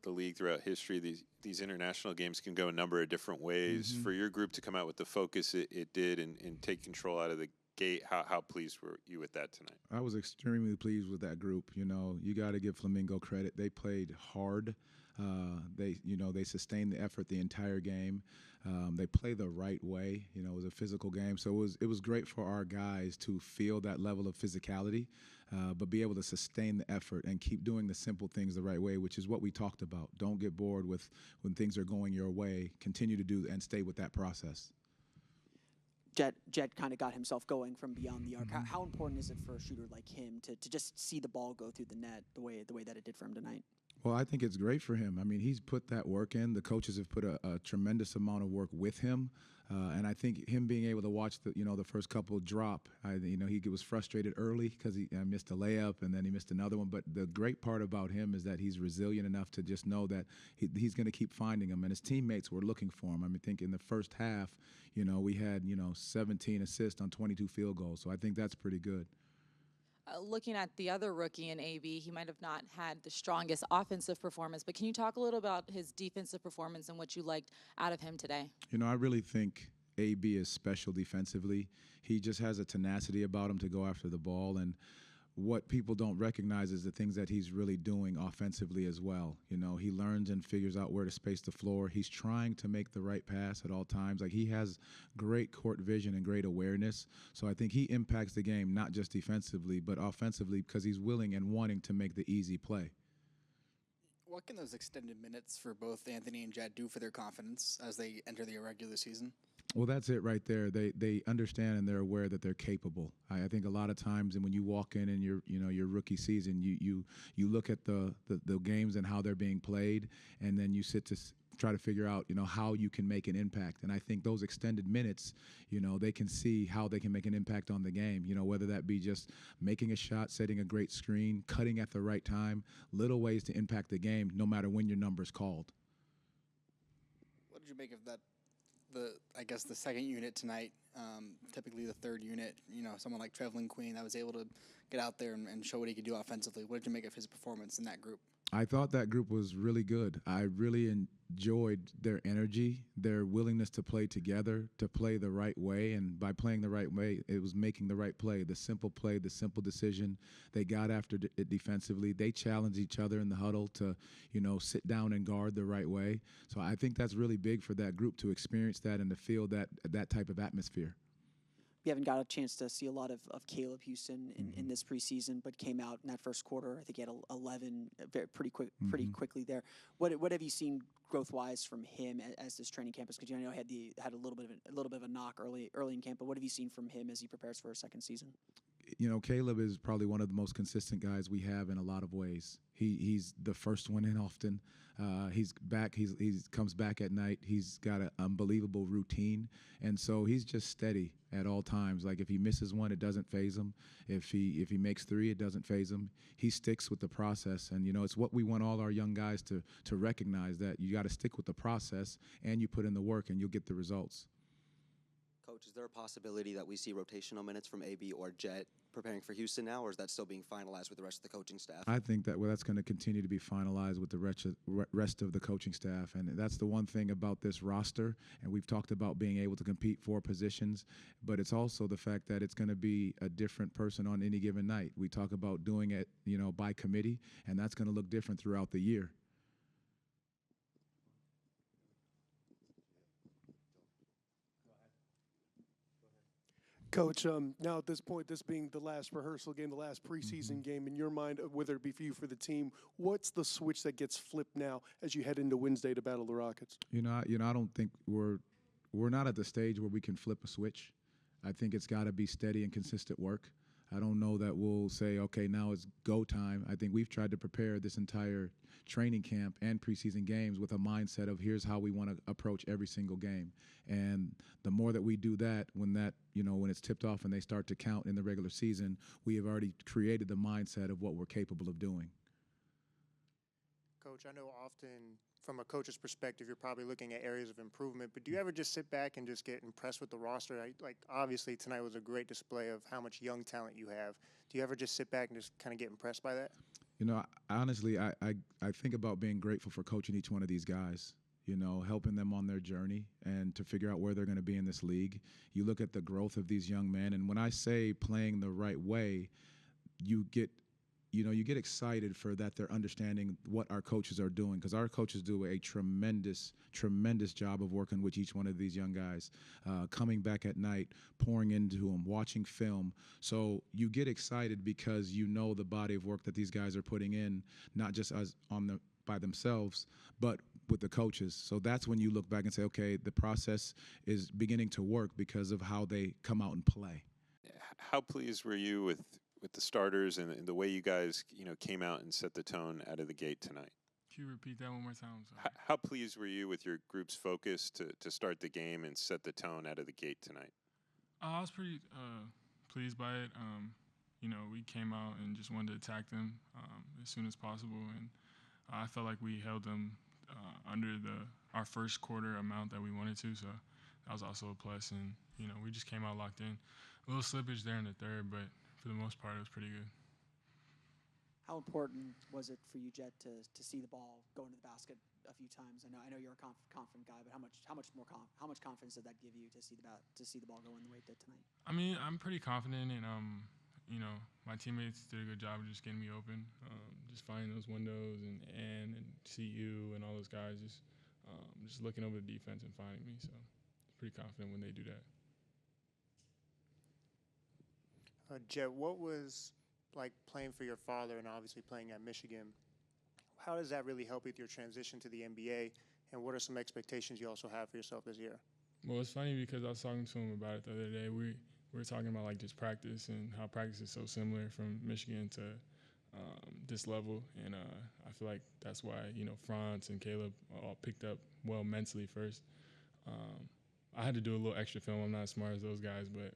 the league throughout history, these international games can go a number of different ways. For your group to come out with the focus it did and take control out of the gate, how pleased were you with that tonight? I was extremely pleased with that group. You know, you got to give Flamengo credit. They played hard. They sustained the effort the entire game. They play the right way. You know, it was a physical game, so it was great for our guys to feel that level of physicality, but be able to sustain the effort and keep doing the simple things the right way, which is what we talked about. Don't get bored with when things are going your way. Continue to do and stay with that process. Jett kind of got himself going from beyond the arc. How important is it for a shooter like him to just see the ball go through the net the way that it did for him tonight? Well, I think it's great for him. I mean, he's put that work in. The coaches have put a tremendous amount of work with him, and I think him being able to watch the first couple drop. He was frustrated early because he missed a layup and then he missed another one. But the great part about him is that he's resilient enough to just know that he's going to keep finding them, and his teammates were looking for him. I mean, I think in the first half, we had 17 assists on 22 field goals. So I think that's pretty good. Looking at the other rookie in AB, he might have not had the strongest offensive performance, but can you talk a little about his defensive performance and what you liked out of him today? I really think AB is special defensively. He just has a tenacity about him to go after the ball, and what people don't recognize is the things that he's really doing offensively as well. He learns and figures out where to space the floor. He's trying to make the right pass at all times. Like, he has great court vision and great awareness. So I think he impacts the game not just defensively but offensively because he's willing and wanting to make the easy play. What can those extended minutes for both Anthony and Jett do for their confidence as they enter the regular season? Well, that's it right there. They understand and they're aware that they're capable. I think a lot of times, and when you walk in your rookie season, you look at the games and how they're being played, and then you sit to try to figure out how you can make an impact. And I think those extended minutes, they can see how they can make an impact on the game. Whether that be just making a shot, setting a great screen, cutting at the right time, little ways to impact the game, no matter when your number's called. What did you make of that? The second unit tonight, typically the third unit, someone like Traveling Queen that was able to get out there and show what he could do offensively. What did you make of his performance in that group? I thought that group was really good. I really enjoyed their energy, their willingness to play together, to play the right way. And by playing the right way, it was making the right play, the simple decision. They got after it defensively. They challenged each other in the huddle to, sit down and guard the right way. So I think that's really big for that group to experience that and to feel that type of atmosphere. We haven't got a chance to see a lot of Caleb Houstan in this preseason, but came out in that first quarter. I think he had 11 pretty quickly there. What have you seen growth-wise from him as this training camp? Because I know he had a little bit of a knock early in camp. But what have you seen from him as he prepares for his second season? Caleb is probably one of the most consistent guys we have in a lot of ways. He's the first one in often. He's back. He comes back at night. He's got an unbelievable routine, and so he's just steady at all times. Like, if he misses one, it doesn't faze him. If he makes three, it doesn't faze him. He sticks with the process, and it's what we want all our young guys to recognize, that you got to stick with the process and you put in the work and you'll get the results. Coach, is there a possibility that we see rotational minutes from AB or Jett preparing for Houstan now, or is that still being finalized with the rest of the coaching staff? I think that's going to continue to be finalized with the rest of the coaching staff, and that's the one thing about this roster, and we've talked about being able to compete for positions, but it's also the fact that it's going to be a different person on any given night. We talk about doing it, by committee, and that's going to look different throughout the year. Coach, now at this point, this being the last rehearsal game, the last preseason game, in your mind, whether it be for you, for the team, what's the switch that gets flipped now as you head into Wednesday to battle the Rockets? I don't think we're not at the stage where we can flip a switch. I think it's got to be steady and consistent work. I don't know that we'll say, okay, now it's go time. I think we've tried to prepare this entire training camp and preseason games with a mindset of here's how we want to approach every single game. And the more that we do that, when it's tipped off and they start to count in the regular season, we have already created the mindset of what we're capable of doing. Coach, I know often from a coach's perspective, you're probably looking at areas of improvement, but do you ever just sit back and just get impressed with the roster? Obviously, tonight was a great display of how much young talent you have. Do you ever just sit back and just kind of get impressed by that? You know, honestly, I think about being grateful for coaching each one of these guys, you know, helping them on their journey and to figure out where they're going to be in this league. You look at the growth of these young men, and when I say playing the right way, you get excited for that they're understanding what our coaches are doing, because our coaches do a tremendous job of working with each one of these young guys, coming back at night, pouring into them, watching film. So you get excited because you know the body of work that these guys are putting in, not just by themselves, but with the coaches. So that's when you look back and say, okay, the process is beginning to work because of how they come out and play. How pleased were you with the starters and the way you guys, came out and set the tone out of the gate tonight? Can you repeat that one more time? Sorry. How pleased were you with your group's focus to start the game and set the tone out of the gate tonight? I was pretty pleased by it. We came out and just wanted to attack them as soon as possible, and I felt like we held them under our first quarter amount that we wanted to, so that was also a plus. And we just came out locked in. A little slippage there in the third, but for the most part, it was pretty good. How important was it for you, Jett, to see the ball go into the basket a few times? I know you're a confident guy, but how much confidence did that give you to see the ball go in the way it did tonight? I mean, I'm pretty confident, and my teammates did a good job of just getting me open, just finding those windows, and CU and all those guys just looking over the defense and finding me. So pretty confident when they do that. Jett, what was like playing for your father and obviously playing at Michigan? How does that really help with your transition to the NBA, and what are some expectations you also have for yourself this year? Well, it's funny because I was talking to him about it the other day. We were talking about like just practice and how practice is so similar from Michigan to this level, and I feel like that's why Franz and Caleb all picked up well mentally first. I had to do a little extra film. I'm not as smart as those guys, but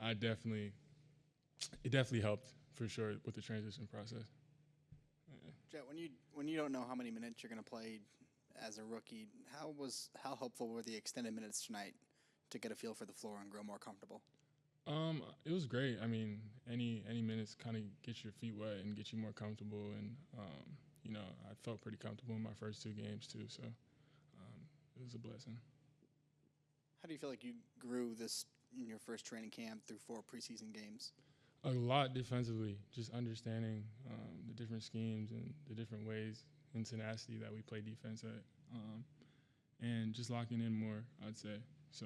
it definitely helped for sure with the transition process. Jett, when you don't know how many minutes you're going to play as a rookie, how helpful were the extended minutes tonight to get a feel for the floor and grow more comfortable? It was great. I mean, any minutes kind of get your feet wet and get you more comfortable, and I felt pretty comfortable in my first two games too, so it was a blessing. How do you feel like you grew this in your first training camp through 4 preseason games? A lot defensively, just understanding the different schemes and the different ways and tenacity that we play defense at, and just locking in more, I'd say. So,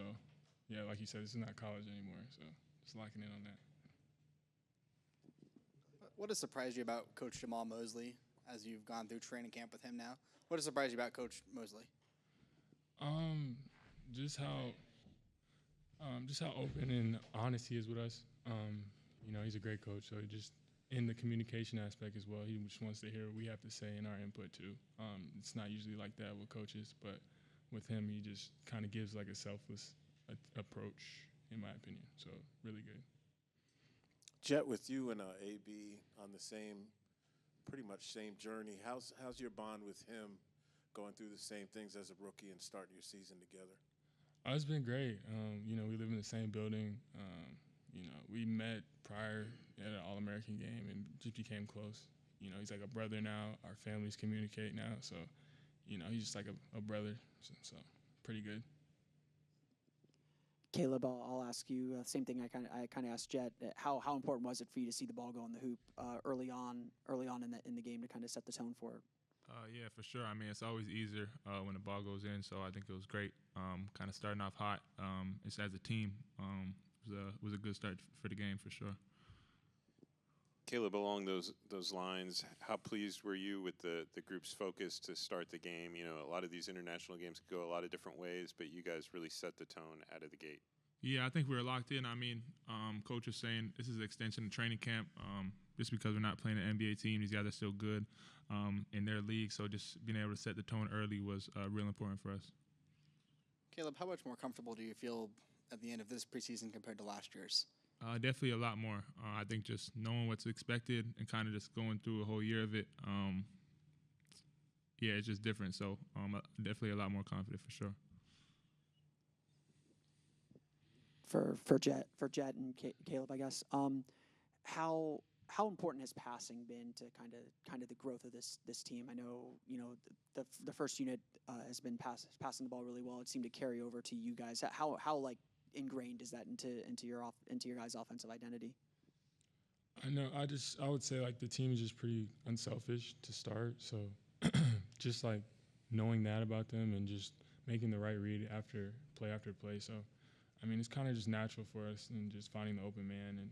yeah, like you said, this is not college anymore, so just locking in on that. What has surprised you about Coach Jamal Mosley as you've gone through training camp with him now? What has surprised you about Coach Mosley? Just how open and honest he is with us. He's a great coach, so just in the communication aspect as well, he just wants to hear what we have to say and our input too. It's not usually like that with coaches, but with him, he just kind of gives like a selfless approach, in my opinion. So really good. Jett, with you and AB on the pretty much same journey, how's your bond with him going through the same things as a rookie and starting your season together? It's been great. We live in the same building. We met prior at an All-American game and just became close. He's like a brother now. Our families communicate now, so he's just like a brother. So pretty good. Caleb, I'll ask you the same thing I kind of asked Jett. How important was it for you to see the ball go in the hoop early on in the game to kind of set the tone for it? Yeah, for sure. I mean, it's always easier when the ball goes in, so I think it was great. Kind of starting off hot. It's as a team. Was a good start for the game for sure. Caleb, along those lines, how pleased were you with the group's focus to start the game? A lot of these international games could go a lot of different ways, but you guys really set the tone out of the gate. Yeah, I think we were locked in. I mean, coach is saying this is an extension of training camp. Just because we're not playing an NBA team, these guys are still good in their league. So just being able to set the tone early was real important for us. Caleb, how much more comfortable do you feel at the end of this preseason compared to last year's? Definitely a lot more. I think just knowing what's expected and kind of just going through a whole year of it, it's just different. So definitely a lot more confident for sure. For Jett and Caleb, I guess. How how important has passing been to kind of the growth of this team? I know the first unit has been passing the ball really well. It seemed to carry over to you guys. How like ingrained is that into your guys' offensive identity? I know. I would say like the team is just pretty unselfish to start. So just like knowing that about them and just making the right read after play. So I mean, it's kind of just natural for us and just finding the open man and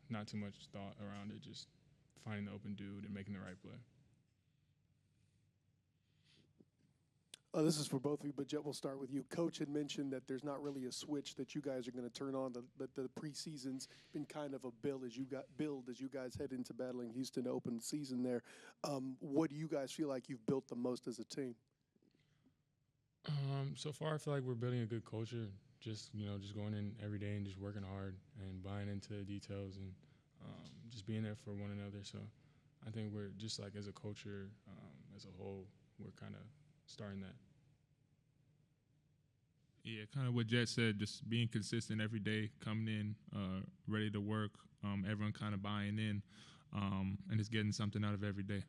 not too much thought around it. Just finding the open dude and making the right play. This is for both of you, but Jett, we'll start with you. Coach had mentioned that there's not really a switch that you guys are going to turn on. The preseason's been kind of a build as you guys head into battling Houston to open season there. What do you guys feel like you've built the most as a team? So far, I feel like we're building a good culture. Just going in every day and just working hard and buying into the details and just being there for one another. So I think we're just like as a culture, as a whole, we're kind of starting that. Yeah, kind of what Jett said, just being consistent every day, coming in, ready to work, everyone kind of buying in, and just getting something out of every day.